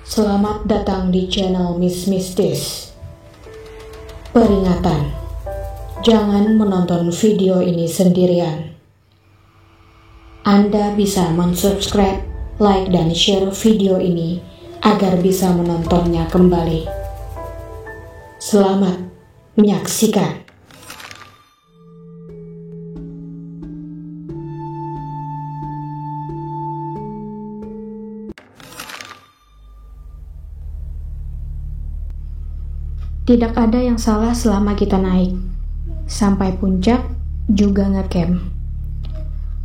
Selamat datang di channel Miss Mistis. Peringatan, jangan menonton video ini sendirian. Anda bisa mensubscribe, like, dan share video ini agar bisa menontonnya kembali. Selamat menyaksikan. Tidak ada yang salah selama kita naik. Sampai puncak juga ngecamp.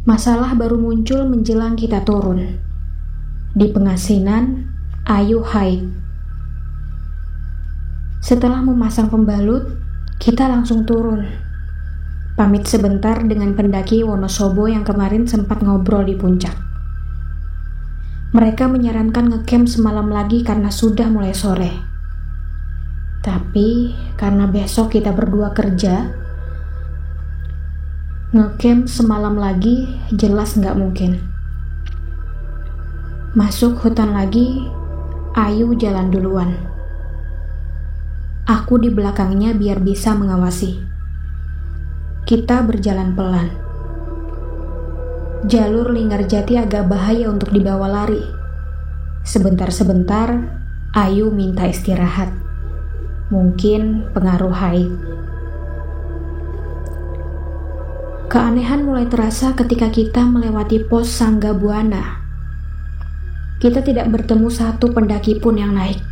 Masalah baru muncul menjelang kita turun. Di pengasinan, Ayu haid. Setelah memasang pembalut, kita langsung turun. Pamit sebentar dengan pendaki Wonosobo yang kemarin sempat ngobrol di puncak. Mereka menyarankan ngecamp semalam lagi karena sudah mulai sore. Tapi karena besok kita berdua kerja, ngecamp semalam lagi jelas nggak mungkin. Masuk hutan lagi, Ayu jalan duluan. Aku di belakangnya biar bisa mengawasi. Kita berjalan pelan. Jalur Linggarjati agak bahaya untuk dibawa lari. Sebentar-sebentar, Ayu minta istirahat. Mungkin pengaruh haid. Keanehan mulai terasa ketika kita melewati pos Sangga Buana. Kita tidak bertemu satu pendaki pun yang naik.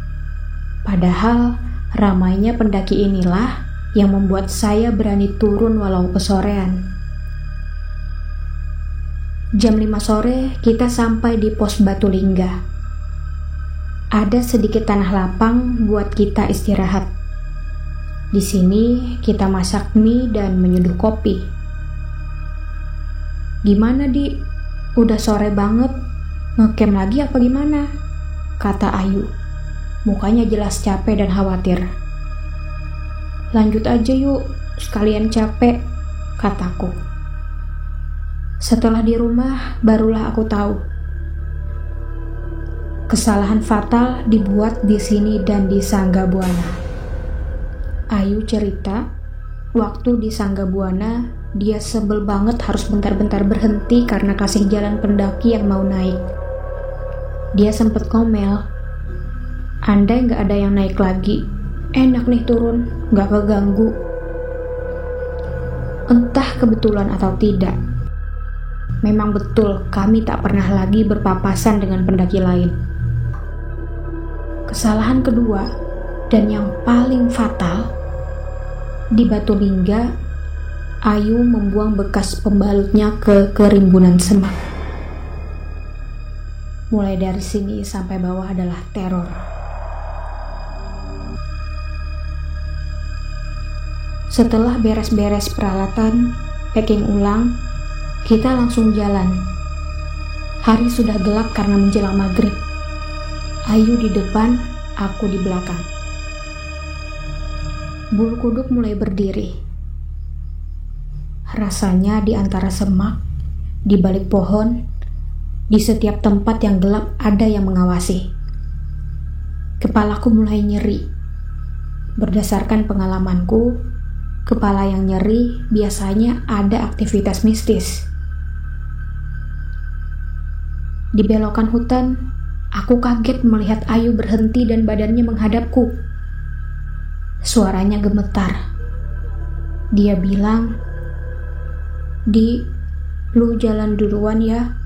Padahal ramainya pendaki inilah yang membuat saya berani turun walau kesorean. Jam 5 sore kita sampai di pos Batu Lingga. Ada sedikit tanah lapang buat kita istirahat. Di sini kita masak mie dan menyeduh kopi. Gimana, Di? Udah sore banget. Ngecamp lagi apa gimana? Kata Ayu. Mukanya jelas capek dan khawatir. Lanjut aja yuk, sekalian capek, kataku. Setelah di rumah, barulah aku tahu. Kesalahan fatal dibuat di sini dan di Sangga Buana. Ayu cerita, waktu di Sangga Buana, dia sebel banget harus bentar-bentar berhenti karena kasih jalan pendaki yang mau naik. Dia sempet ngomel, andai gak ada yang naik lagi, enak nih turun, gak keganggu. Entah kebetulan atau tidak, memang betul kami tak pernah lagi berpapasan dengan pendaki lain. Kesalahan kedua, dan yang paling fatal, di Batu Lingga, Ayu membuang bekas pembalutnya ke kerimbunan semak. Mulai dari sini sampai bawah adalah teror. Setelah beres-beres peralatan, packing ulang, kita langsung jalan. Hari sudah gelap karena menjelang maghrib. Ayu di depan, aku di belakang. Bulu kuduk mulai berdiri. Rasanya di antara semak, di balik pohon, di setiap tempat yang gelap ada yang mengawasi. Kepalaku mulai nyeri. Berdasarkan pengalamanku, kepala yang nyeri biasanya ada aktivitas mistis. Di belokan hutan, aku kaget melihat Ayu berhenti dan badannya menghadapku. Suaranya gemetar. Dia bilang, "Di, lu jalan duluan ya.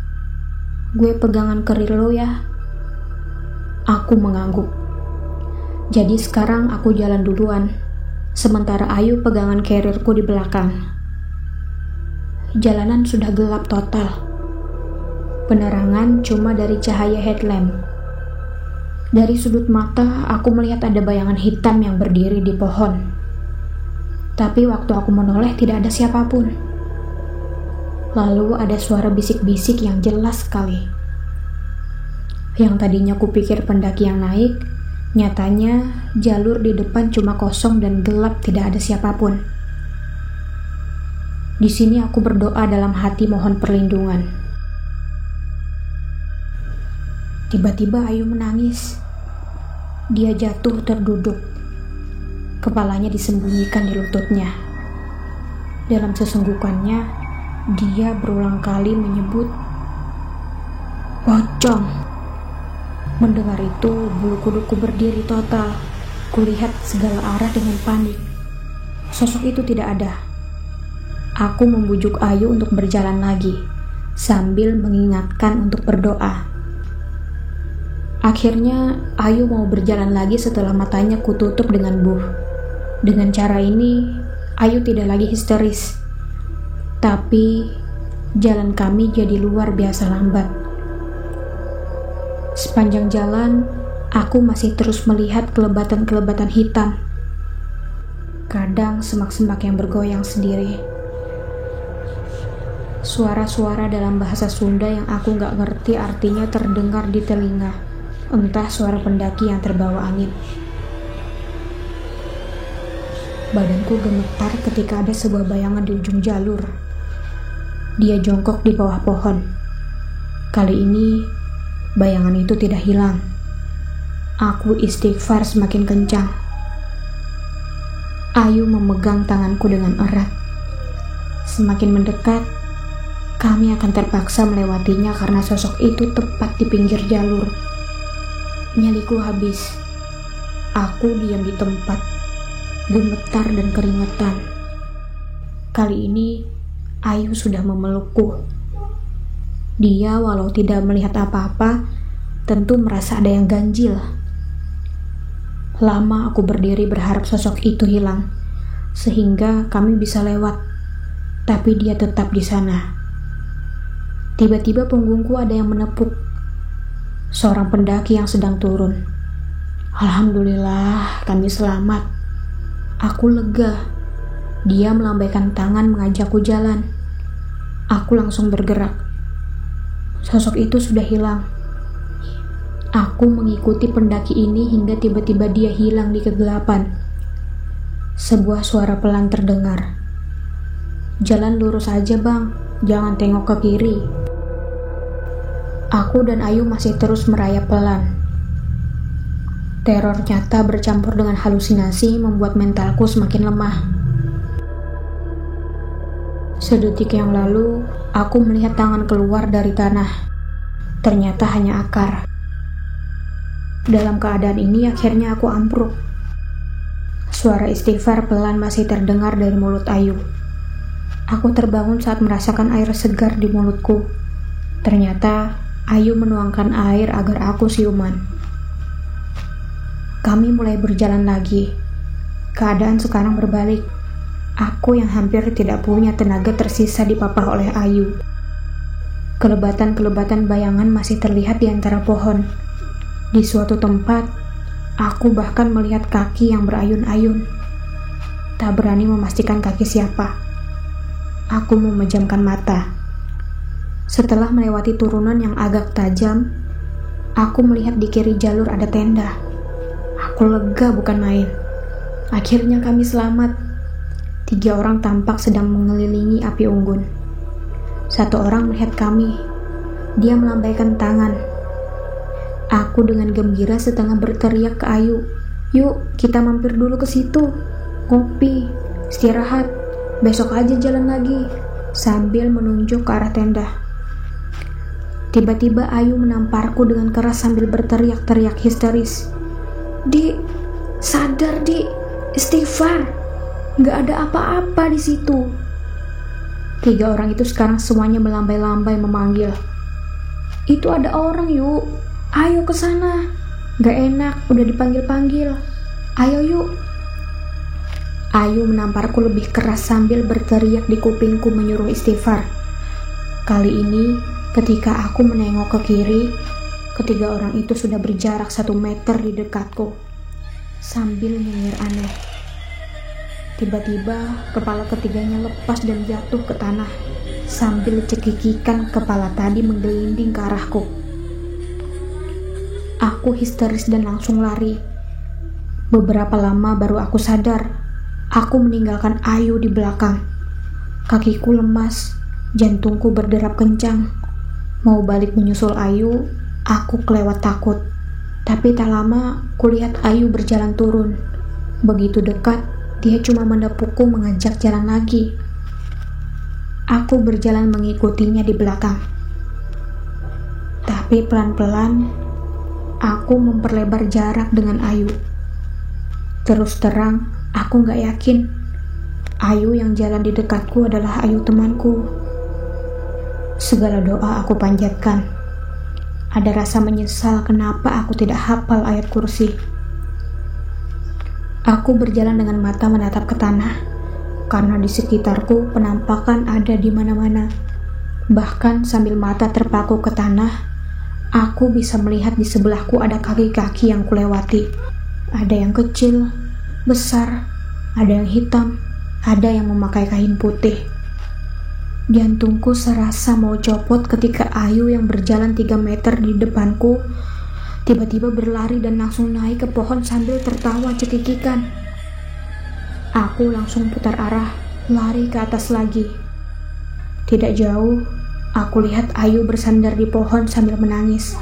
Gue pegangan kerir lu ya." Aku mengangguk. Jadi sekarang aku jalan duluan, sementara Ayu pegangan kerirku di belakang. Jalanan sudah gelap total. Penerangan cuma dari cahaya headlamp. Dari sudut mata, aku melihat ada bayangan hitam yang berdiri di pohon. Tapi waktu aku menoleh tidak ada siapapun. Lalu ada suara bisik-bisik yang jelas sekali. Yang tadinya kupikir pendaki yang naik, nyatanya jalur di depan cuma kosong dan gelap, tidak ada siapapun. Di sini aku berdoa dalam hati mohon perlindungan. Tiba-tiba Ayu menangis. Dia jatuh terduduk. Kepalanya disembunyikan di lututnya. Dalam sesenggukannya, dia berulang kali menyebut, "Pocong." Mendengar itu, bulu kuduku berdiri total. Kulihat segala arah dengan panik. Sosok itu tidak ada. Aku membujuk Ayu untuk berjalan lagi, sambil mengingatkan untuk berdoa. Akhirnya, Ayu mau berjalan lagi setelah matanya kututup dengan buh. Dengan cara ini, Ayu tidak lagi histeris. Tapi, jalan kami jadi luar biasa lambat. Sepanjang jalan, aku masih terus melihat kelebatan-kelebatan hitam. Kadang semak-semak yang bergoyang sendiri. Suara-suara dalam bahasa Sunda yang aku gak ngerti artinya terdengar di telinga. Entah suara pendaki yang terbawa angin. Badanku gemetar ketika ada sebuah bayangan di ujung jalur. Dia jongkok di bawah pohon. Kali ini, bayangan itu tidak hilang. Aku istighfar semakin kencang. Ayu memegang tanganku dengan erat. Semakin mendekat, kami akan terpaksa melewatinya karena sosok itu tepat di pinggir jalur. Nyaliku habis. Aku diam di tempat, gemetar dan keringetan. Kali ini, Ayu sudah memelukku. Dia walau tidak melihat apa-apa, tentu merasa ada yang ganjil. Lama aku berdiri berharap sosok itu hilang, sehingga kami bisa lewat. Tapi dia tetap di sana. Tiba-tiba punggungku ada yang menepuk. Seorang pendaki yang sedang turun. Alhamdulillah, kami selamat. Aku lega. Dia melambaikan tangan mengajakku jalan. Aku langsung bergerak. Sosok itu sudah hilang. Aku mengikuti pendaki ini hingga tiba-tiba dia hilang di kegelapan. Sebuah suara pelan terdengar. "Jalan lurus aja, Bang. Jangan tengok ke kiri." Aku dan Ayu masih terus merayap pelan. Teror nyata bercampur dengan halusinasi membuat mentalku semakin lemah. Sedetik yang lalu, aku melihat tangan keluar dari tanah. Ternyata hanya akar. Dalam keadaan ini akhirnya aku ambruk. Suara istighfar pelan masih terdengar dari mulut Ayu. Aku terbangun saat merasakan air segar di mulutku. Ternyata Ayu menuangkan air agar aku siuman. Kami mulai berjalan lagi. Keadaan sekarang berbalik. Aku yang hampir tidak punya tenaga tersisa dipapah oleh Ayu. Kelebatan-kelebatan bayangan masih terlihat di antara pohon. Di suatu tempat, aku bahkan melihat kaki yang berayun-ayun. Tak berani memastikan kaki siapa. Aku memejamkan mata. Setelah melewati turunan yang agak tajam, aku melihat di kiri jalur ada tenda. Aku lega bukan main. Akhirnya kami selamat. 3 orang tampak sedang mengelilingi api unggun. 1 orang melihat kami. Dia melambaikan tangan. Aku dengan gembira setengah berteriak ke Ayu, "Yuk, kita mampir dulu ke situ. Kopi, istirahat. Besok aja jalan lagi." Sambil menunjuk ke arah tenda. Tiba-tiba Ayu menamparku dengan keras sambil berteriak-teriak histeris. "Di, sadar Di, istighfar. Gak ada apa-apa di situ." 3 orang itu sekarang semuanya melambai-lambai memanggil. "Itu ada orang, yuk. Ayo ke sana. Gak enak, udah dipanggil-panggil. Ayo yuk." Ayu menamparku lebih keras sambil berteriak di kupingku menyuruh istighfar. Kali ini, ketika aku menengok ke kiri, 3 orang itu sudah berjarak 1 meter di dekatku, sambil nyengir aneh. Tiba-tiba, kepala ketiganya lepas dan jatuh ke tanah, sambil cekikikan kepala tadi menggelinding ke arahku. Aku histeris dan langsung lari. Beberapa lama baru aku sadar, aku meninggalkan Ayu di belakang. Kakiku lemas, jantungku berderap kencang. Mau balik menyusul Ayu, aku kelewat takut. Tapi tak lama, kulihat Ayu berjalan turun. Begitu dekat, dia cuma menepukku mengajak jalan lagi. Aku berjalan mengikutinya di belakang. Tapi pelan-pelan, aku memperlebar jarak dengan Ayu. Terus terang, aku gak yakin Ayu yang jalan di dekatku adalah Ayu temanku. Segala doa aku panjatkan. Ada rasa menyesal kenapa aku tidak hafal ayat kursi. Aku berjalan dengan mata menatap ke tanah, karena di sekitarku penampakan ada di mana-mana. Bahkan sambil mata terpaku ke tanah, aku bisa melihat di sebelahku ada kaki-kaki yang kulewati. Ada yang kecil, besar, ada yang hitam, ada yang memakai kain putih. Jantungku serasa mau copot ketika Ayu yang berjalan 3 meter di depanku tiba-tiba berlari dan langsung naik ke pohon sambil tertawa cekikikan. Aku langsung putar arah, lari ke atas lagi. Tidak jauh, aku lihat Ayu bersandar di pohon sambil menangis.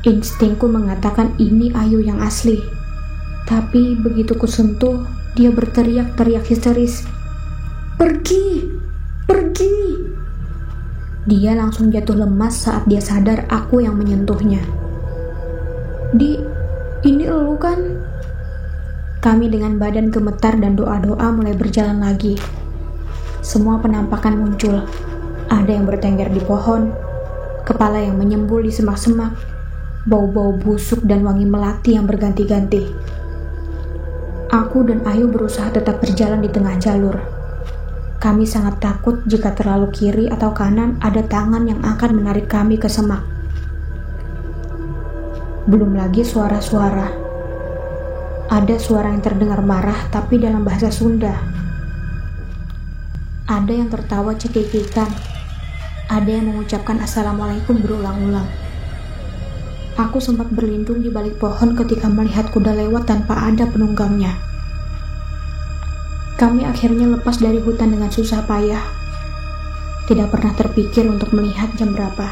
Instingku mengatakan ini Ayu yang asli. Tapi begitu kusentuh, dia berteriak-teriak histeris. Pergi! Pergi! Dia langsung jatuh lemas saat dia sadar aku yang menyentuhnya. Ini elu kan? Kami dengan badan gemetar dan doa-doa mulai berjalan lagi. Semua penampakan muncul. Ada yang bertengger di pohon, kepala yang menyembul di semak-semak, bau-bau busuk dan wangi melati yang berganti-ganti. Aku dan Ayu berusaha tetap berjalan di tengah jalur. Kami sangat takut jika terlalu kiri atau kanan ada tangan yang akan menarik kami ke semak. Belum lagi suara-suara. Ada suara yang terdengar marah tapi dalam bahasa Sunda. Ada yang tertawa cekikikan. Ada yang mengucapkan Assalamualaikum berulang-ulang. Aku sempat berlindung di balik pohon ketika melihat kuda lewat tanpa ada penunggangnya. Kami akhirnya lepas dari hutan dengan susah payah. Tidak pernah terpikir untuk melihat jam berapa.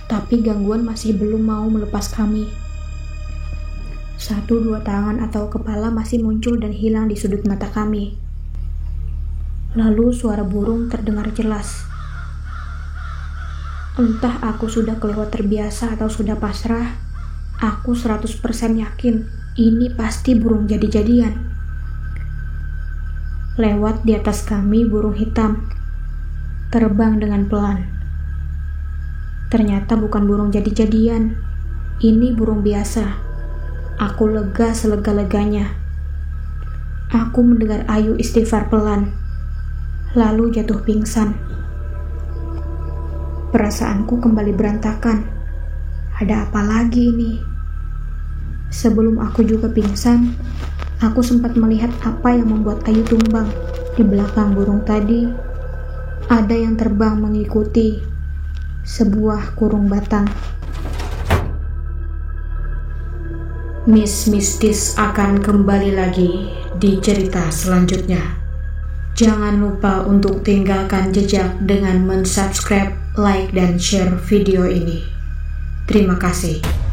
Tapi gangguan masih belum mau melepas kami. 1-2 tangan atau kepala masih muncul dan hilang di sudut mata kami. Lalu suara burung terdengar jelas. Entah aku sudah kelewat terbiasa atau sudah pasrah, aku 100% yakin ini pasti burung jadi-jadian. Lewat di atas kami burung hitam, terbang dengan pelan. Ternyata bukan burung jadi-jadian, ini burung biasa. Aku lega selega-leganya. Aku mendengar Ayu istighfar pelan, lalu jatuh pingsan. Perasaanku kembali berantakan. Ada apa lagi ini? Sebelum aku juga pingsan, aku sempat melihat apa yang membuat Ayu tumbang. Di belakang burung tadi, ada yang terbang mengikuti sebuah kurung batang. Miss Mistis akan kembali lagi di cerita selanjutnya. Jangan lupa untuk tinggalkan jejak dengan mensubscribe, like, dan share video ini. Terima kasih.